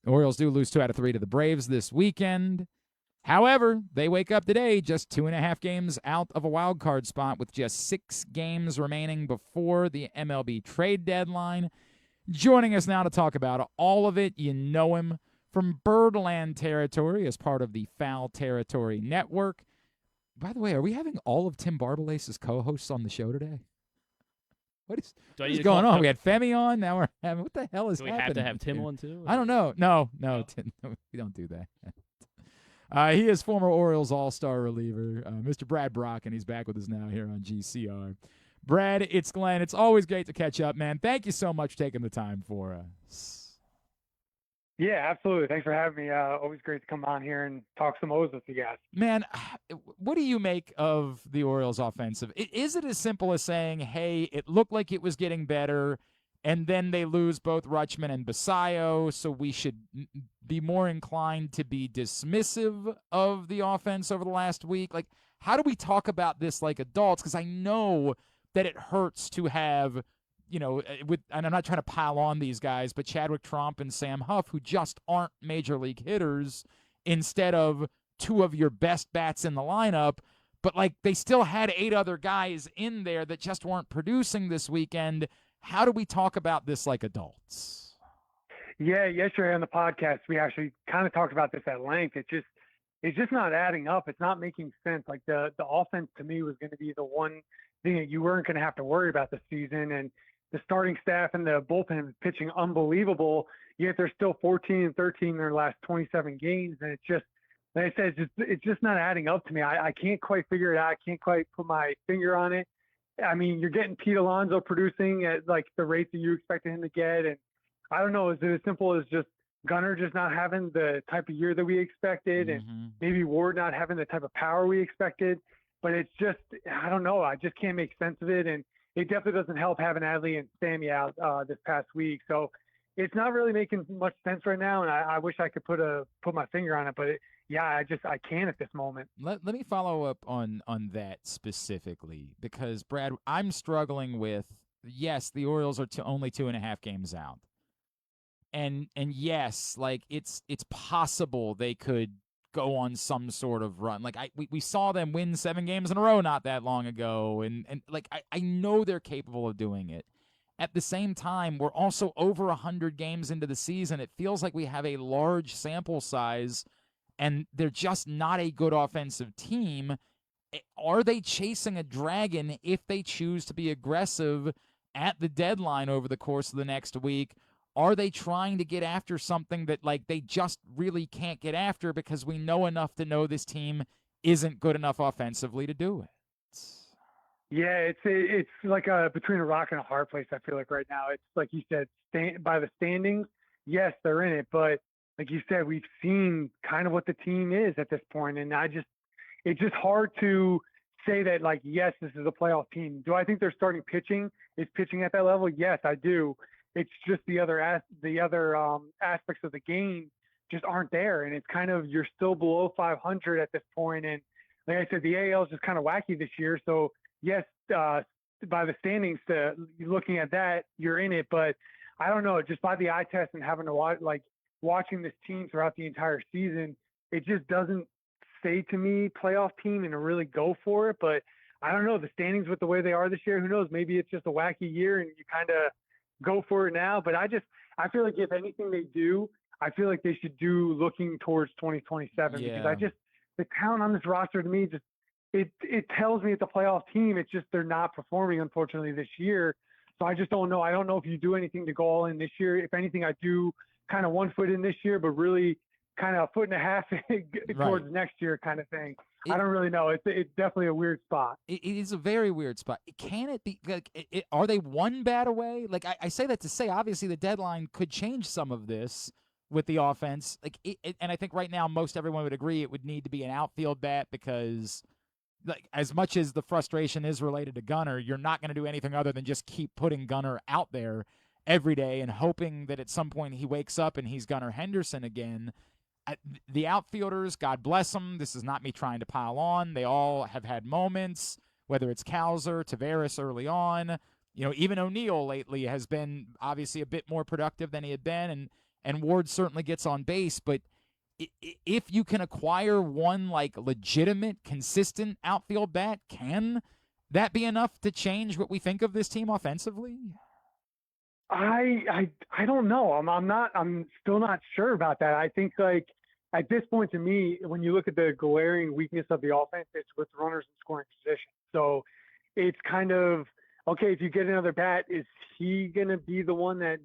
Orioles do lose 2 out of 3 to the Braves this weekend. However, they wake up today just 2.5 games out of a wild card spot with just 6 games remaining before the MLB trade deadline. Joining us now to talk about all of it, you know him from Birdland territory as part of the Foul Territory Network. By the way, are we having all of Tim Barbalace's co-hosts on the show today? What is going on? We had Femi on. Now we're having. What the hell is happening? Do we have to have Tim on too? I don't know. No, Tim, no, we don't do that. He is former Orioles All-Star reliever, Mr. Brad Brach, and he's back with us now here on GCR. Brad, it's Glenn. It's always great to catch up, man. Thank you so much for taking the time for us. Yeah, absolutely. Thanks for having me. Always great to come on here and talk some O's with you guys. Man, what do you make of the Orioles offensive? Is it as simple as saying, hey, it looked like it was getting better, and then they lose both Rutschman and Basayo, so we should be more inclined to be dismissive of the offense over the last week? Like, how do we talk about this like adults? Because I know that it hurts to have, and I'm not trying to pile on these guys, but Chadwick Tromp and Sam Huff, who just aren't major league hitters, instead of 2 of your best bats in the lineup. But, they still had 8 other guys in there that just weren't producing this weekend. How do we talk about this like adults? Yeah, yesterday on the podcast, we actually kind of talked about this at length. It's just not adding up. It's not making sense. Like, the offense to me was going to be the one thing that you weren't going to have to worry about this season. And the starting staff and the bullpen is pitching unbelievable, yet they're still 14-13 in their last 27 games. And it's just, like I said, it's just not adding up to me. I can't quite figure it out. I can't quite put my finger on it. I mean, you're getting Pete Alonso producing at the rates that you expected him to get. And I don't know, is it as simple as just Gunnar just not having the type of year that we expected, and maybe Ward not having the type of power we expected? But it's just, I don't know. I just can't make sense of it. And it definitely doesn't help having Adley and Sammy out this past week. So it's not really making much sense right now. And I wish I could put my finger on it, but I can't at this moment. Let me follow up on that specifically, because Brad, I'm struggling with, yes, the Orioles are only 2.5 games out. And yes, it's possible they could go on some sort of run. We saw them win 7 games in a row not that long ago, and I know they're capable of doing it. At the same time, we're also over 100 games into the season. It feels like we have a large sample size, and they're just not a good offensive team. Are they chasing a dragon if they choose to be aggressive at the deadline over the course of the next week? Are they trying to get after something that they just really can't get after because we know enough to know this team isn't good enough offensively to do it? Yeah, it's like between a rock and a hard place, I feel like right now. It's like you said, by the standings, yes, they're in it. But like you said, we've seen kind of what the team is at this point. And it's just hard to say that, yes, this is a playoff team. Do I think their starting pitching is pitching at that level? Yes, I do. It's just the other aspects of the game just aren't there. And it's kind of, you're still below 500 at this point. And like I said, the AL is just kind of wacky this year. So yes, by the standings, looking at that, you're in it. But I don't know, just by the eye test and having to watching this team throughout the entire season, it just doesn't say to me playoff team and to really go for it. But I don't know, the standings with the way they are this year, who knows? Maybe it's just a wacky year and you kind of go for it now. But I feel like if anything they do, I feel like they should do looking towards 2027 because the talent on this roster to me just it tells me it's a playoff team. It's just they're not performing, unfortunately, this year. So I just don't know. I don't know if you do anything to go all in this year. If anything, I do kind of 1 foot in this year, but really kind of a foot and a half towards next year kind of thing. I don't really know. It's definitely a weird spot. It is a very weird spot. Can it be are they one bat away? I say that to say, obviously the deadline could change some of this with the offense. And I think right now most everyone would agree it would need to be an outfield bat because as much as the frustration is related to Gunnar, you're not going to do anything other than just keep putting Gunnar out there every day and hoping that at some point he wakes up and he's Gunnar Henderson again. The outfielders, God bless them. This is not me trying to pile on. They all have had moments, whether it's Cowser, Taveras early on. Even O'Neill lately has been obviously a bit more productive than he had been. and Ward certainly gets on base, but if you can acquire one like legitimate, consistent outfield bat, can that be enough to change what we think of this team offensively? I don't know. I'm still not sure about that. I think like at this point to me, when you look at the glaring weakness of the offense, it's with runners in scoring position. So it's kind of okay, if you get another bat, is he gonna be the one that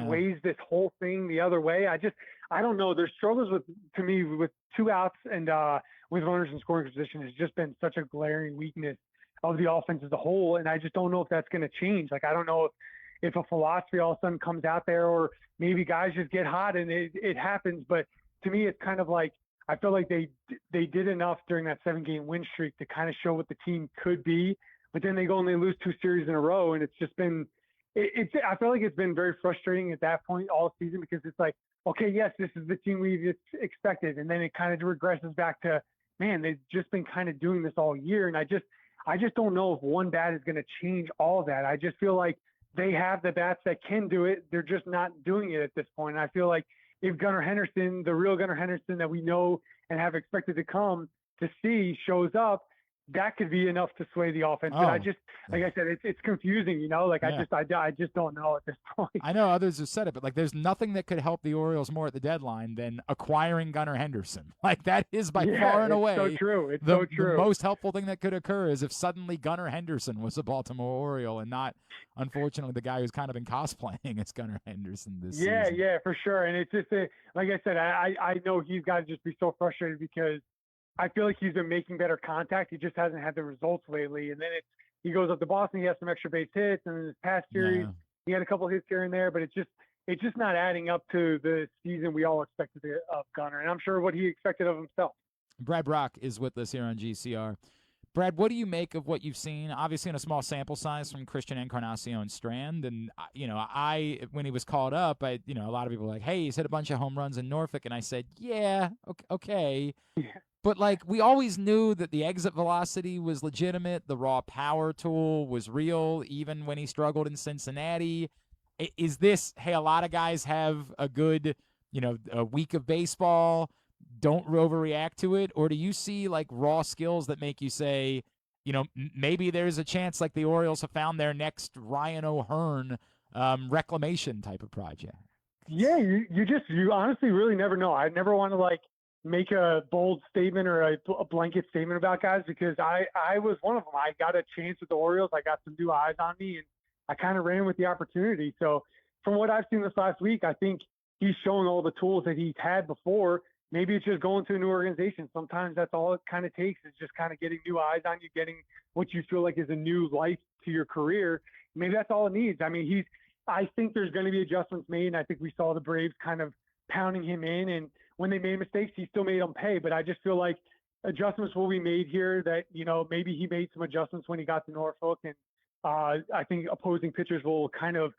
sways this whole thing the other way? I don't know. There's struggles to me with 2 outs and with runners in scoring position has just been such a glaring weakness of the offense as a whole. And I just don't know if that's going to change. Like, I don't know if a philosophy all of a sudden comes out there, or maybe guys just get hot and it happens. But to me, it's kind of like, I feel like they did enough during that 7-game win streak to kind of show what the team could be, but then they go and they lose 2 series in a row. And it's just been, I feel like it's been very frustrating at that point all season, because it's like, okay, yes, this is the team we expected. And then it kind of regresses back to, man, they've just been kind of doing this all year. And I just don't know if one bat is going to change all of that. I just feel like they have the bats that can do it. They're just not doing it at this point. And I feel like if Gunnar Henderson, the real Gunnar Henderson that we know and have expected to come to see, shows up, that could be enough to sway the offense. But I just, like I said, it's confusing, you know, like I just don't know at this point. I know others have said it, but like there's nothing that could help the Orioles more at the deadline than acquiring Gunnar Henderson. Like that is by far and away so true. It's the, so true. The most helpful thing that could occur is if suddenly Gunnar Henderson was a Baltimore Oriole and not, unfortunately, the guy who's kind of been cosplaying as Gunnar Henderson this season. Yeah, for sure. And it's just, like I said, I know he's got to just be so frustrated because I feel like he's been making better contact. He just hasn't had the results lately. And then he goes up to Boston. He has some extra base hits. And in this past series, he had a couple hits here and there. But it's just not adding up to the season we all expected of Gunnar. And I'm sure what he expected of himself. Brad Brach is with us here on GCR. Brad, what do you make of what you've seen? Obviously, in a small sample size from Christian Encarnacion Strand, and when he was called up, a lot of people were like, "Hey, he's hit a bunch of home runs in Norfolk," and I said, "Yeah, okay." Yeah. But like we always knew that the exit velocity was legitimate, the raw power tool was real, even when he struggled in Cincinnati. Is this, hey, a lot of guys have a good, a week of baseball, don't overreact to it? Or do you see like raw skills that make you say, maybe there's a chance like the Orioles have found their next Ryan O'Hearn reclamation type of project? Yeah, you honestly really never know. I never want to like make a bold statement or a blanket statement about guys, because I was one of them. I got a chance with the Orioles. I got some new eyes on me, and I kind of ran with the opportunity. So from what I've seen this last week, I think he's showing all the tools that he's had before. Maybe it's just going to a new organization. Sometimes that's all it kind of takes, is just kind of getting new eyes on you, getting what you feel like is a new life to your career. Maybe that's all it needs. I mean, I think there's going to be adjustments made, and I think we saw the Braves kind of pounding him in, and when they made mistakes, he still made them pay. But I just feel like adjustments will be made here that, maybe he made some adjustments when he got to Norfolk. And I think opposing pitchers will kind of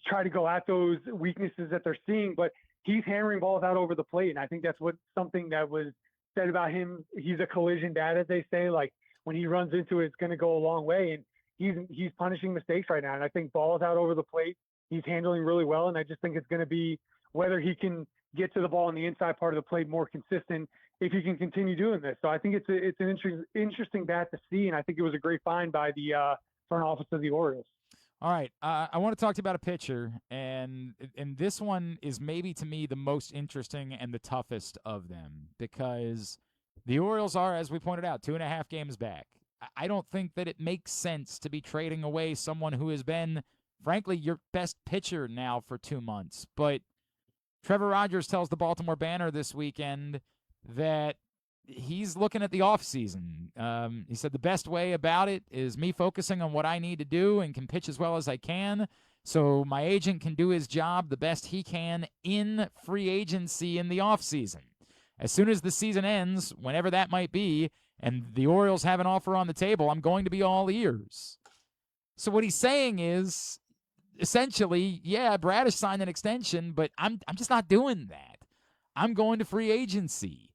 try to go at those weaknesses that they're seeing. But he's hammering balls out over the plate. And I think that's something that was said about him. He's a collision dad, as they say. Like when he runs into it, it's going to go a long way. And he's punishing mistakes right now. And I think balls out over the plate, he's handling really well. And I just think it's going to be whether he can get to the ball in the inside part of the plate more consistent if he can continue doing this. So I think it's an interesting bat to see, and I think it was a great find by the front office of the Orioles. All right, I want to talk to you about a pitcher, and this one is maybe to me the most interesting and the toughest of them, because the Orioles are, as we pointed out, 2.5 games back. I don't think that it makes sense to be trading away someone who has been, frankly, your best pitcher now for 2 months, but Trevor Rogers tells the Baltimore Banner this weekend that he's looking at the offseason. He said the best way about it is me focusing on what I need to do and can pitch as well as I can, so my agent can do his job the best he can in free agency in the offseason. As soon as the season ends, whenever that might be, and the Orioles have an offer on the table, I'm going to be all ears. So what he's saying is, essentially, yeah, Brad has signed an extension, but I'm just not doing that. I'm going to free agency.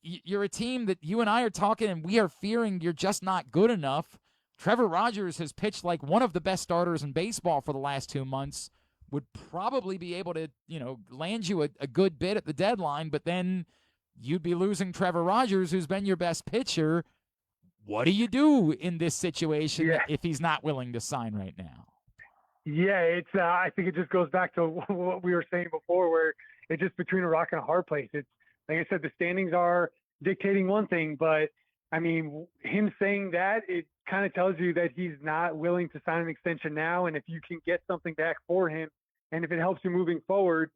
You're a team that you and I are talking, and we are fearing you're just not good enough. Trevor Rogers has pitched like one of the best starters in baseball for the last 2 months. would probably be able to, land you a good bit at the deadline, but then you'd be losing Trevor Rogers, who's been your best pitcher. What do you do in this situation if he's not willing to sign right now? Yeah, it's. I think it just goes back to what we were saying before, where it's just between a rock and a hard place. It's like I said, the standings are dictating one thing, but I mean, him saying that, it kind of tells you that he's not willing to sign an extension now. And if you can get something back for him, and if it helps you moving forward,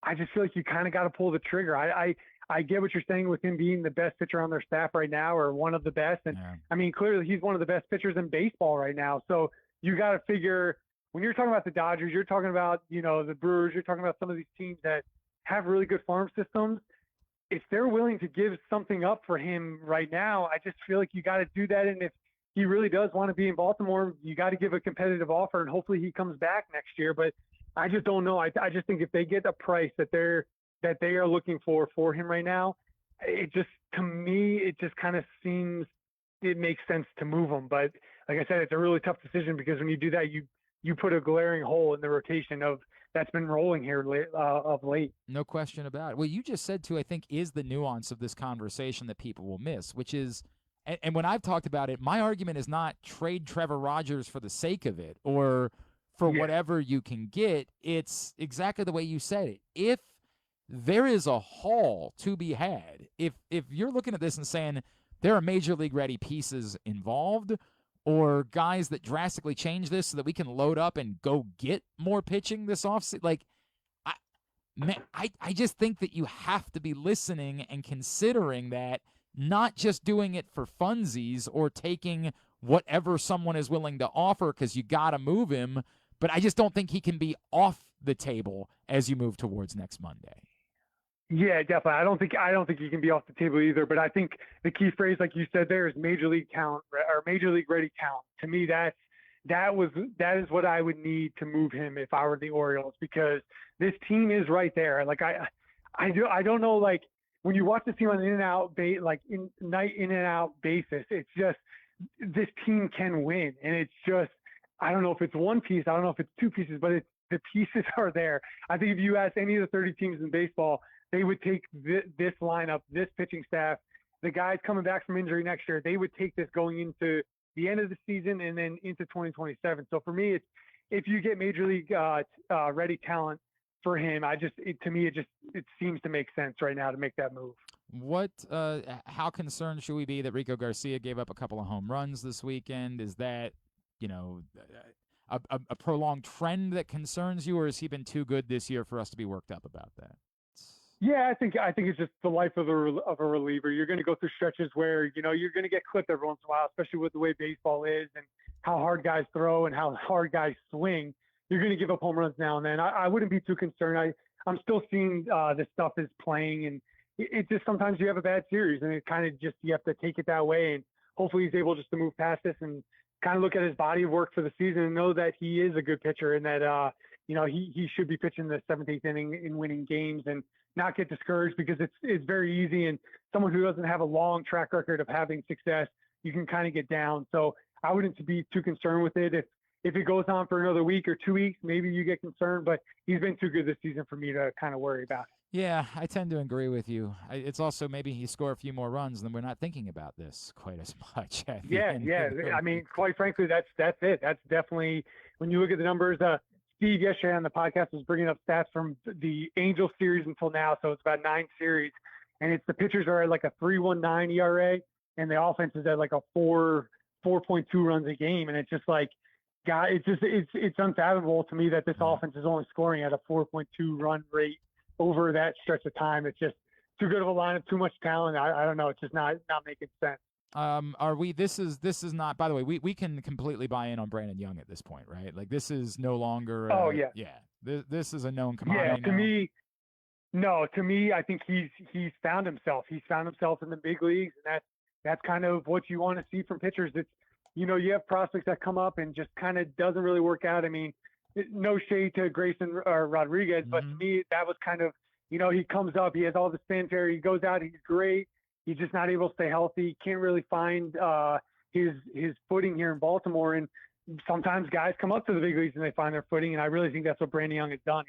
I just feel like you kind of got to pull the trigger. I get what you're saying with him being the best pitcher on their staff right now, or one of the best. And I mean, clearly he's one of the best pitchers in baseball right now. So you got to figure, when you're talking about the Dodgers, you're talking about, the Brewers, you're talking about some of these teams that have really good farm systems. If they're willing to give something up for him right now, I just feel like you got to do that. And if he really does want to be in Baltimore, you got to give a competitive offer, and hopefully he comes back next year. But I just don't know. I just think if they get a price that they are looking for him right now, to me, it just kind of seems it makes sense to move him. But like I said, it's a really tough decision, because when you do that, you put a glaring hole in the rotation that's been rolling here of late. No question about it. Well, you just said, too, I think, is the nuance of this conversation that people will miss, which is, and when I've talked about it, my argument is not trade Trevor Rogers for the sake of it or for whatever you can get. It's exactly the way you said it. If there is a haul to be had, if you're looking at this and saying there are major league ready pieces involved, or guys that drastically change this so that we can load up and go get more pitching this offseason, like, I just think that you have to be listening and considering that, not just doing it for funsies or taking whatever someone is willing to offer because you got to move him. But I just don't think he can be off the table as you move towards next Monday. Yeah, definitely. I don't think he can be off the table either. But I think the key phrase, like you said, there is major league talent or major league ready talent. To me, that is what I would need to move him if I were the Orioles, because this team is right there. Like I don't know, like when you watch the team on an night in and out basis, it's just this team can win, and it's just, I don't know if it's one piece, I don't know if it's two pieces, but the pieces are there. I think if you ask any of the 30 teams in baseball, they would take this lineup, this pitching staff, the guys coming back from injury next year. They would take this going into the end of the season and then into 2027. So for me, if you get major league ready talent for him, it seems to make sense right now to make that move. How concerned should we be that Rico Garcia gave up a couple of home runs this weekend? Is that, a prolonged trend that concerns you, or has he been too good this year for us to be worked up about that? Yeah, I think it's just the life of a reliever. You're going to go through stretches where, you're going to get clipped every once in a while, especially with the way baseball is and how hard guys throw and how hard guys swing. You're going to give up home runs now and then. I wouldn't be too concerned. I'm still seeing this stuff is playing, and it just, sometimes you have a bad series, and it kind of just, you have to take it that way. And hopefully he's able just to move past this and kind of look at his body of work for the season and know that he is a good pitcher, and that, he should be pitching the 7th, 8th inning and winning games, and not get discouraged, because it's very easy. And someone who doesn't have a long track record of having success, you can kind of get down. So I wouldn't be too concerned with it. If it goes on for another week or 2 weeks, maybe you get concerned, but he's been too good this season for me to kind of worry about it. Yeah, I tend to agree with you. It's also maybe he score a few more runs, then we're not thinking about this quite as much. Yeah. I mean, quite frankly, that's it. That's definitely, when you look at the numbers, Steve yesterday on the podcast was bringing up stats from the Angels series until now. So it's about 9 series, and it's the pitchers are at like a 3.19 ERA, and the offense is at like a 4.2 runs a game. And it's just like, God, it's unfathomable to me that this offense is only scoring at a 4.2 run rate over that stretch of time. It's just too good of a lineup, too much talent. I don't know. It's just not making sense. This is not, by the way, we can completely buy in on Brandon Young at this point, right? Like, this is no longer, this is a known commodity. To me, I think he's found himself. He's found himself in the big leagues, and that's kind of what you want to see from pitchers. It's, you have prospects that come up and just kind of doesn't really work out. I mean, no shade to Grayson or Rodriguez, but to me, that was kind of, he comes up, he has all this fanfare, he goes out, he's great. He's just not able to stay healthy. Can't really find his footing here in Baltimore. And sometimes guys come up to the big leagues and they find their footing, and I really think that's what Brandon Young has done.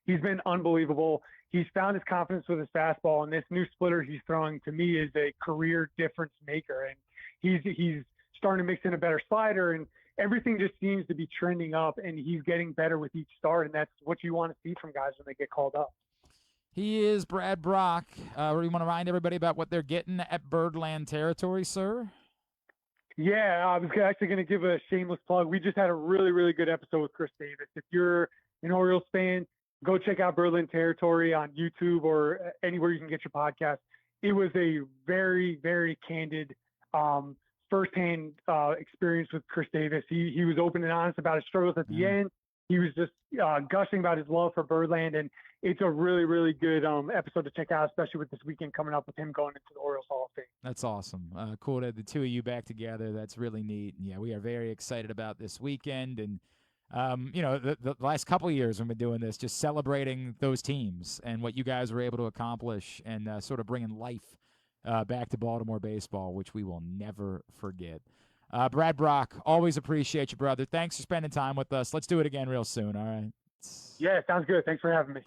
He's been unbelievable. He's found his confidence with his fastball, and this new splitter he's throwing to me is a career difference maker. And he's starting to mix in a better slider, and everything just seems to be trending up, and he's getting better with each start, and that's what you want to see from guys when they get called up. He is Brad Brach. We want to remind everybody about what they're getting at Birdland territory, sir. Yeah, I was actually going to give a shameless plug. We just had a really, really good episode with Chris Davis. If you're an Orioles fan, go check out Birdland Territory on YouTube or anywhere you can get your podcast. It was a very, very candid firsthand experience with Chris Davis. He was open and honest about his struggles at the end. He was just gushing about his love for Birdland, and it's a really, really good episode to check out, especially with this weekend coming up with him going into the Orioles Hall of Fame. That's awesome. Cool to have the two of you back together. That's really neat. And yeah, we are very excited about this weekend. And, the last couple of years we've been doing this, just celebrating those teams and what you guys were able to accomplish and sort of bringing life back to Baltimore baseball, which we will never forget. Brad Brach, always appreciate you, brother. Thanks for spending time with us. Let's do it again real soon, all right? Yeah, sounds good. Thanks for having me. Thanks.